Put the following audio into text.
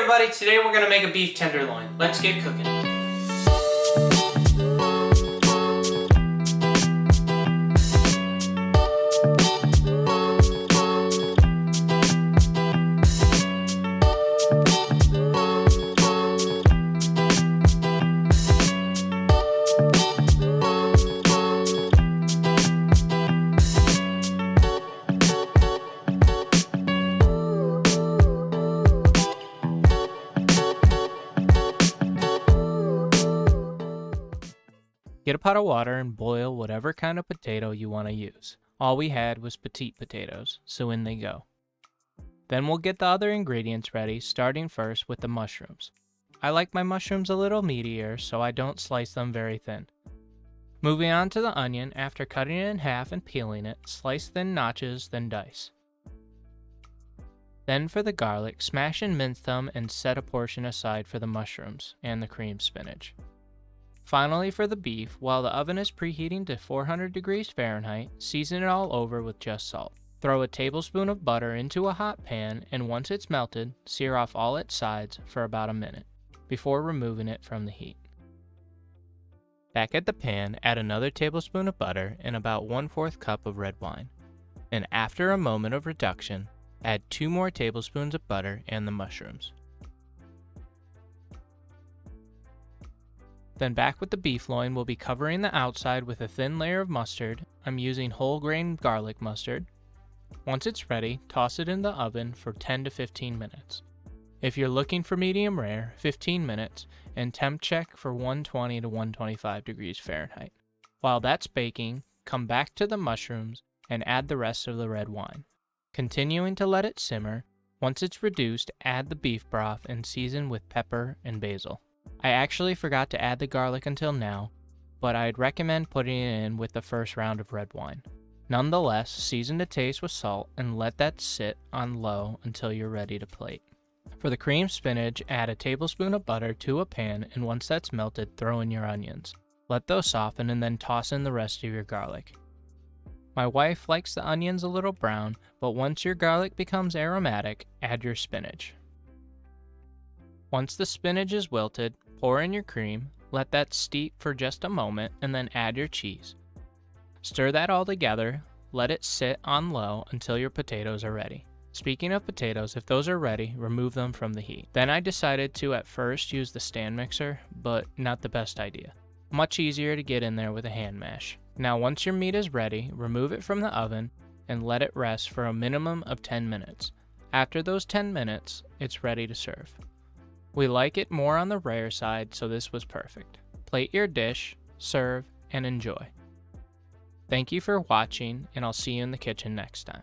everybody, today we're going to make a beef tenderloin. Let's get cooking. Get a pot of water and boil whatever kind of potato you want to use. All we had was petite potatoes, so in they go. Then we'll get the other ingredients ready, starting first with the mushrooms. I like my mushrooms a little meatier, so I don't slice them very thin. Moving on to the onion, after cutting it in half and peeling it, slice thin notches, then dice. Then for the garlic, smash and mince them and set a portion aside for the mushrooms and the cream spinach. Finally, for the beef, while the oven is preheating to 400 degrees Fahrenheit, season it all over with just salt. Throw a tablespoon of butter into a hot pan, and once it's melted, sear off all its sides for about a minute, before removing it from the heat. Back at the pan, add another tablespoon of butter and about 1/4 cup of red wine. And after a moment of reduction, add 2 more tablespoons of butter and the mushrooms. Then back with the beef loin, we'll be covering the outside with a thin layer of mustard. I'm using whole grain garlic mustard. Once it's ready, toss it in the oven for 10 to 15 minutes. If you're looking for medium rare, 15 minutes, and temp check for 120 to 125 degrees Fahrenheit. While that's baking, come back to the mushrooms and add the rest of the red wine. Continuing to let it simmer, once it's reduced, add the beef broth and season with pepper and basil. I actually forgot to add the garlic until now, but I'd recommend putting it in with the first round of red wine. Nonetheless, season to taste with salt and let that sit on low until you're ready to plate. For the cream spinach, add a tablespoon of butter to a pan, and once that's melted, throw in your onions. Let those soften and then toss in the rest of your garlic. My wife likes the onions a little brown, but once your garlic becomes aromatic, add your spinach. Once the spinach is wilted, pour in your cream, let that steep for just a moment, and then add your cheese. Stir that all together, let it sit on low until your potatoes are ready. Speaking of potatoes, if those are ready, remove them from the heat. Then I decided to at first use the stand mixer, but not the best idea. Much easier to get in there with a hand mash. Now once your meat is ready, remove it from the oven and let it rest for a minimum of 10 minutes. After those 10 minutes, it's ready to serve. We like it more on the rare side, so this was perfect. Plate your dish, serve, and enjoy. Thank you for watching, and I'll see you in the kitchen next time.